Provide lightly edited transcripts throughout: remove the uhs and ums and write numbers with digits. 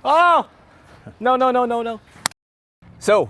Oh! No, no, no, no, no. So,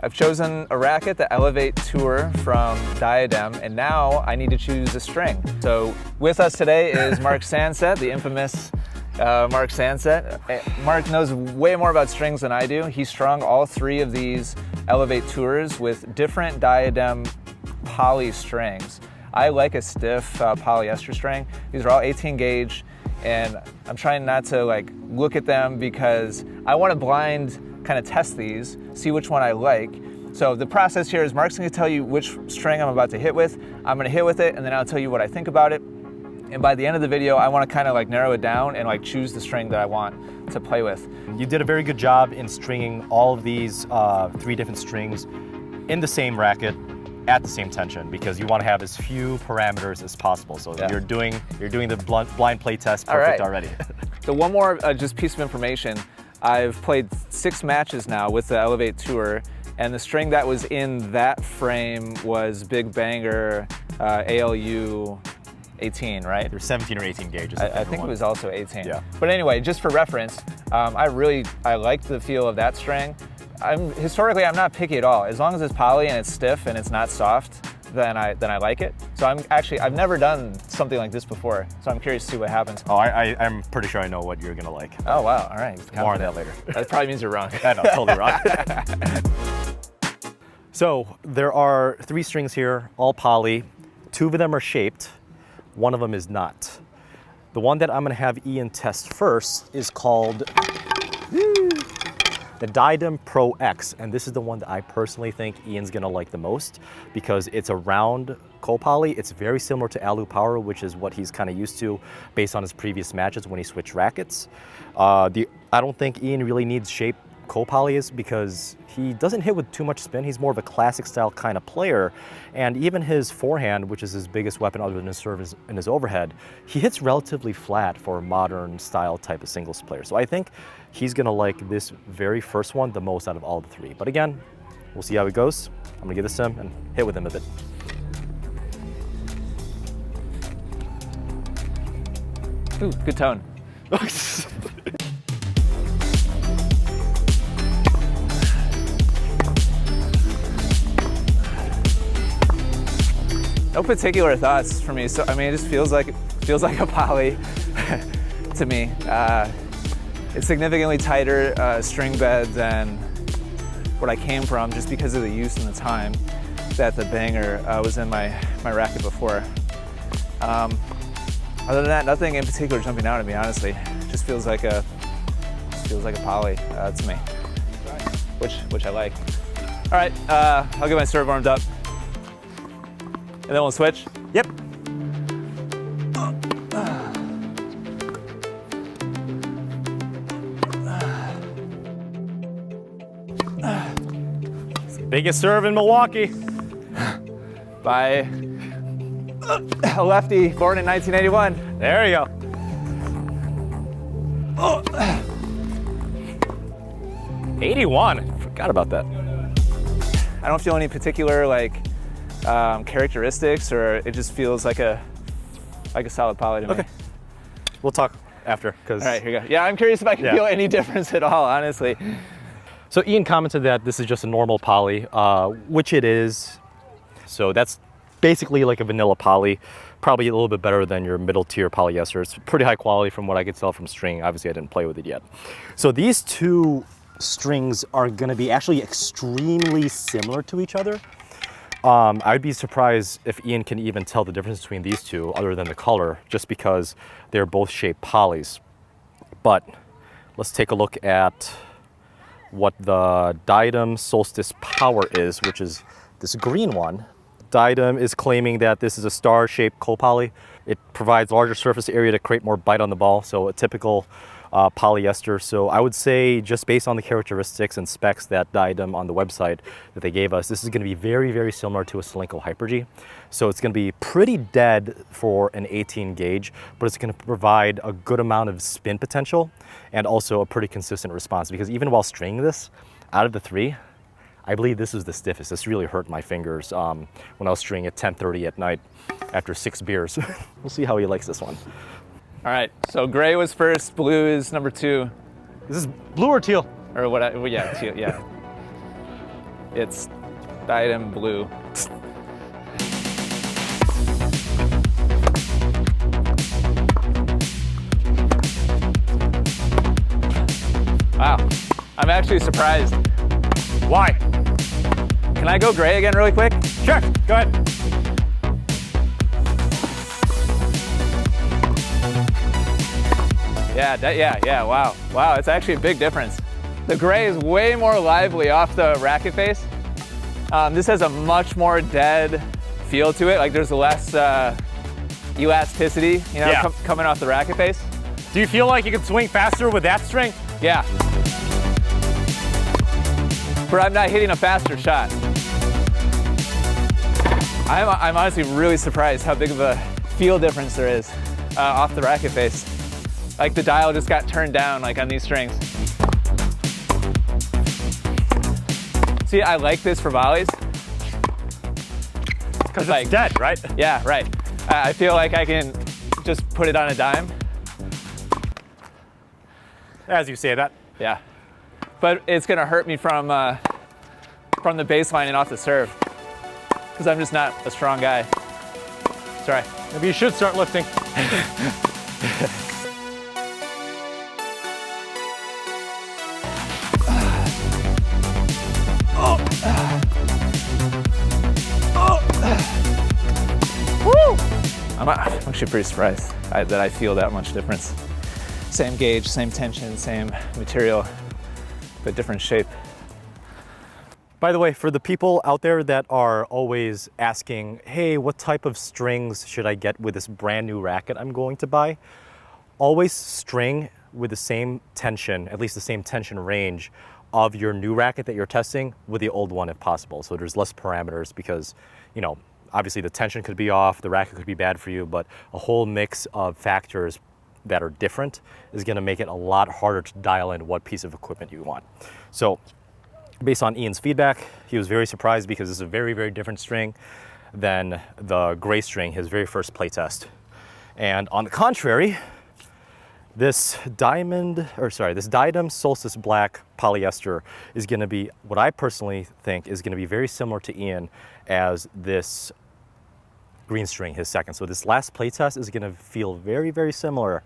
I've chosen a racket, the Elevate Tour from Diadem, and now I need to choose a string. So, with us today is Mark Sanset, the infamous Mark Sanset. Mark knows way more about strings than I do. He strung all three of these Elevate Tours with different Diadem poly strings. I like a stiff polyester string. These are all 18 gauge, and I'm trying not to look at them because I want to blind kind of test these, see which one I like. So the process here is Mark's going to tell you which string I'm about to hit with. I'm going to hit with it, and then I'll tell you what I think about it. And by the end of the video, I want to kind of narrow it down and choose the string that I want to play with. You did a very good job in stringing all of these three different strings in the same racket at the same tension, because you want to have as few parameters as possible. So yeah, you're doing the blind play test perfect already. So one more just piece of information. I've played 6 matches now with the Elevate Tour, and the string that was in that frame was Big Banger ALU 18, right? There's 17 or 18 gauges. I think it was also 18. Yeah. But anyway, just for reference, I liked the feel of that string. Historically, I'm not picky at all. As long as it's poly and it's stiff and it's not soft, then I like it. So I've never done something like this before, so I'm curious to see what happens. Oh, I'm pretty sure I know what you're gonna like. Oh wow, all right. More on that later. That probably means you're wrong. I know, totally wrong. So there are 3 strings here, all poly. 2 of them are shaped, 1 of them is not. The one that I'm gonna have Ian test first is called the Diadem Pro X, and this is the one that I personally think Ian's gonna like the most because it's a round co-poly. It's very similar to Alu Power, which is what he's kind of used to based on his previous matches when he switched rackets. I don't think Ian really needs shape co-polys because he doesn't hit with too much spin. He's more of a classic style kind of player, and even his forehand, which is his biggest weapon other than his serve and his overhead, he hits relatively flat for a modern style type of singles player. So I think he's gonna like this very first one the most out of all the 3. But again, we'll see how it goes. I'm gonna give this to him and hit with him a bit. Ooh, good tone. No particular thoughts for me. So I mean, it just feels like a poly to me. It's significantly tighter string bed than what I came from, just because of the use and the time that the Banger was in my racket before. Other than that, nothing in particular jumping out at me. Honestly, just feels like a poly to me, which I like. All right, I'll get my serve warmed up. And then we'll switch? Yep. Biggest serve in Milwaukee. By a lefty born in 1981. There you go. 81, I forgot about that. I don't feel any particular characteristics, or it just feels like a solid poly to me. Okay. We'll talk after. All right, here we go. Yeah, I'm curious if I can feel any difference at all, honestly. So Ian commented that this is just a normal poly, which it is. So that's basically like a vanilla poly, probably a little bit better than your middle tier polyester. It's pretty high quality from what I could tell from string. Obviously I didn't play with it yet. So these 2 strings are gonna be actually extremely similar to each other. I'd be surprised if Ian can even tell the difference between these 2 other than the color, just because they're both shaped polys. But let's take a look at what the Diadem Solstice Power is, which is this green one. Diadem is claiming that this is a star-shaped copoly. It provides larger surface area to create more bite on the ball, so a typical polyester. So I would say, just based on the characteristics and specs that Diadem on the website that they gave us, this is going to be very, very similar to a Solinco Hyper-G. So it's going to be pretty dead for an 18 gauge, but it's going to provide a good amount of spin potential and also a pretty consistent response, because even while stringing this, out of the 3, I believe this is the stiffest. This really hurt my fingers when I was stringing at 10:30 at night after 6 beers. We'll see how he likes this one. All right, so gray was first, blue is number 2. This is blue or teal? Or what? Well, yeah, teal, yeah. It's Diadem blue. Wow, I'm actually surprised. Why? Can I go gray again really quick? Sure, go ahead. Yeah, wow, it's actually a big difference. The gray is way more lively off the racket face. This has a much more dead feel to it. Like there's less elasticity, you know, Yeah. coming off the racket face. Do you feel like you can swing faster with that string? Yeah. But I'm not hitting a faster shot. I'm honestly really surprised how big of a feel difference there is off the racket face. Like the dial just got turned down like on these strings. See, I like this for volleys. Because it's dead, right? Yeah, right. I feel like I can just put it on a dime. As you say that. Yeah. But it's gonna hurt me from the baseline and off the serve. Because I'm just not a strong guy. Sorry. Maybe you should start lifting. I'm actually pretty surprised that I feel that much difference. Same gauge, same tension, same material, but different shape. By the way, for the people out there that are always asking, hey, what type of strings should I get with this brand new racket I'm going to buy? Always string with the same tension, at least the same tension range of your new racket that you're testing with the old one if possible. So there's less parameters because, you know, obviously the tension could be off, the racket could be bad for you, but a whole mix of factors that are different is gonna make it a lot harder to dial in what piece of equipment you want. So based on Ian's feedback, he was very surprised because it's a very, very different string than the gray string, his very first play test. And on the contrary, this Diadem Solstice Black polyester is gonna be, what I personally think is gonna be very similar to Ian as this green string, his second. So this last play test is gonna feel very, very similar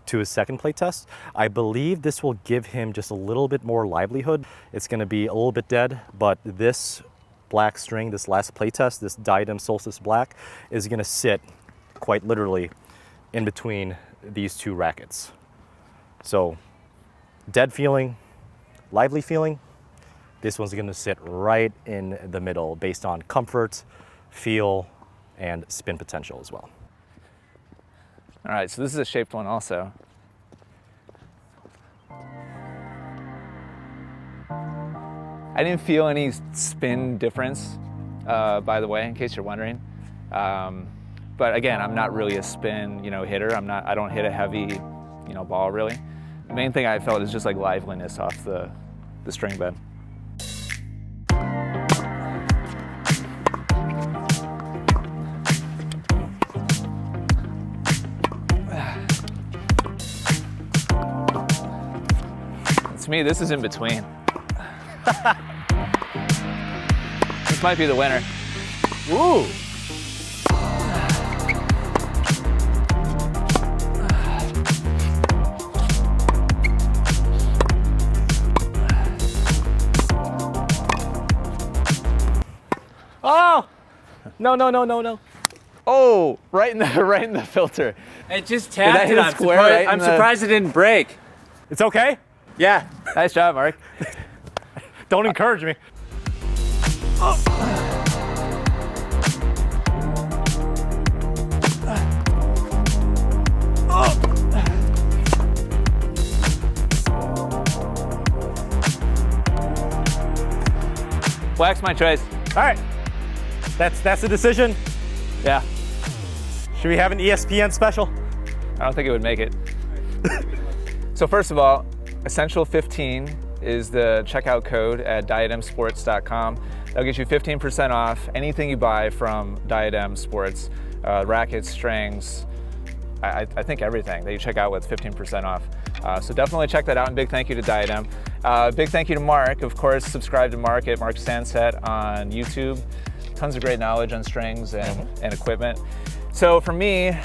to his second play test. I believe this will give him just a little bit more livelihood. It's gonna be a little bit dead, but this black string, this last play test, this Diadem Solstice Black, is gonna sit quite literally in between these two rackets. So dead feeling, lively feeling, this one's gonna sit right in the middle based on comfort, feel, and spin potential as well. All right, so this is a shaped one also. I didn't feel any spin difference, by the way, in case you're wondering. But again, I'm not really a spin, hitter. I don't hit a heavy, ball really. The main thing I felt is just like liveliness off the string bed. To me, this is in between. This might be the winner. Ooh. Oh! No. Oh, right in the filter. It just tapped hit it. a square right I'm in the- surprised it didn't break. It's okay? Yeah. Nice job, Mark. Don't encourage me. Black's my choice. All right, that's the decision. Yeah, Should we have an ESPN special? I don't think it would make it. So first of all, Essential 15 is the checkout code at diademsports.com. That'll get you 15% off anything you buy from Diadem Sports, rackets, strings, I think everything that you check out with 15% off. So definitely check that out, and big thank you to Diadem. Big thank you to Mark. Of course, subscribe to Mark at Mark Sanset on YouTube. Tons of great knowledge on strings and equipment. So for me,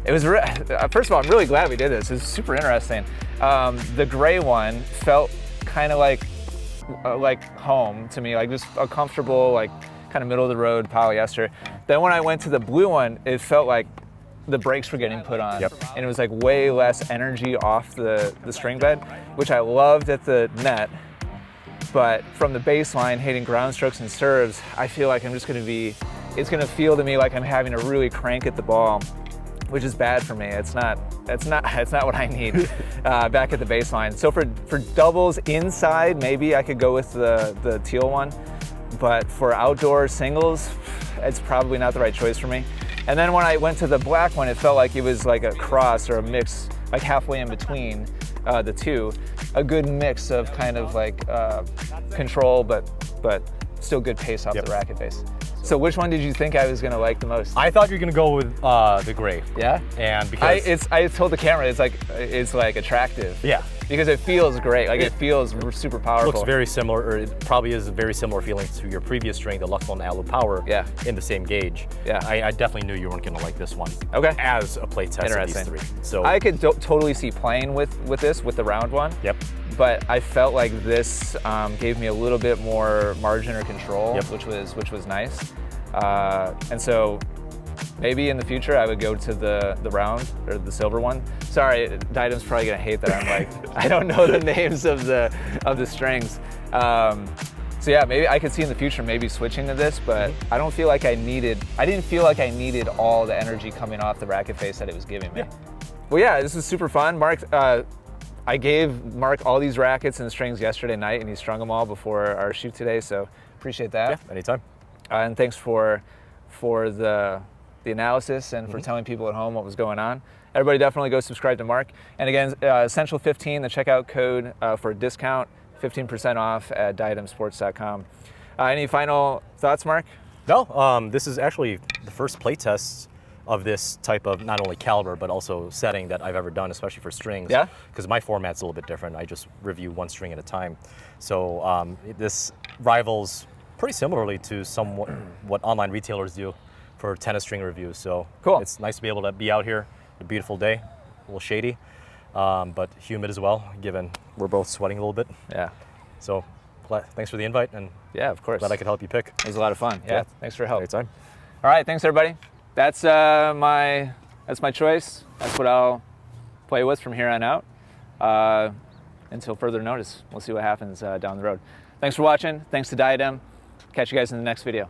it was, first of all, I'm really glad we did this. It was super interesting. The gray one felt kind of like home to me, like just a comfortable, like kind of middle of the road polyester. Then when I went to the blue one, it felt like the brakes were getting put on, and it was like way less energy off the string bed, which I loved at the net. But from the baseline, hitting ground strokes and serves, I feel like I'm just going to be, it's going to feel to me like I'm having to really crank at the ball, which is bad for me. It's not what I need back at the baseline. So for doubles inside, maybe I could go with the teal one, but for outdoor singles, it's probably not the right choice for me. And then when I went to the black one, it felt like it was like a cross or a mix, like halfway in between the two. A good mix of kind of like control, but still good pace off the racket face. So which one did you think I was gonna like the most? I thought you were gonna go with the gray. Yeah? And because I told the camera it's like attractive. Yeah. Because it feels great. Like it feels super powerful. Looks very similar, or it probably is a very similar feeling to your previous string, the Luxon Alu Power. Yeah. In the same gauge. Yeah. I definitely knew you weren't gonna like this one. Okay. As a play test of these three. So I could totally see playing with this, with the round one. Yep. But I felt like this gave me a little bit more margin or control, which was nice. And so maybe in the future I would go to the round or the silver one. Sorry, Diadem's probably gonna hate that I'm like I don't know the names of the strings. So yeah, maybe I could see in the future maybe switching to this, but I don't feel like I didn't feel like I needed all the energy coming off the racket face that it was giving me. Yeah. Well, yeah, this was super fun. Mark, I gave Mark all these rackets and strings yesterday night, and he strung them all before our shoot today, so appreciate that. Yeah, anytime. And thanks for the analysis and for telling people at home what was going on. Everybody definitely go subscribe to Mark. And again, Essential 15, the checkout code for a discount, 15% off at diademsports.com. Any final thoughts, Mark? No, this is actually the first play test of this type of not only caliber but also setting that I've ever done, especially for strings. Yeah? Because my format's a little bit different. I just review one string at a time. So this rivals pretty similarly to what online retailers do for tennis string reviews. So cool. It's nice to be able to be out here. A beautiful day, a little shady, but humid as well, given we're both sweating a little bit. Yeah. So thanks for the invite, and yeah, of course. Glad I could help you pick. It was a lot of fun. Yeah. Thanks for your help. Anytime. All right, thanks everybody. That's my choice. That's what I'll play with from here on out until further notice. We'll see what happens down the road. Thanks for watching. Thanks to Diadem. Catch you guys in the next video.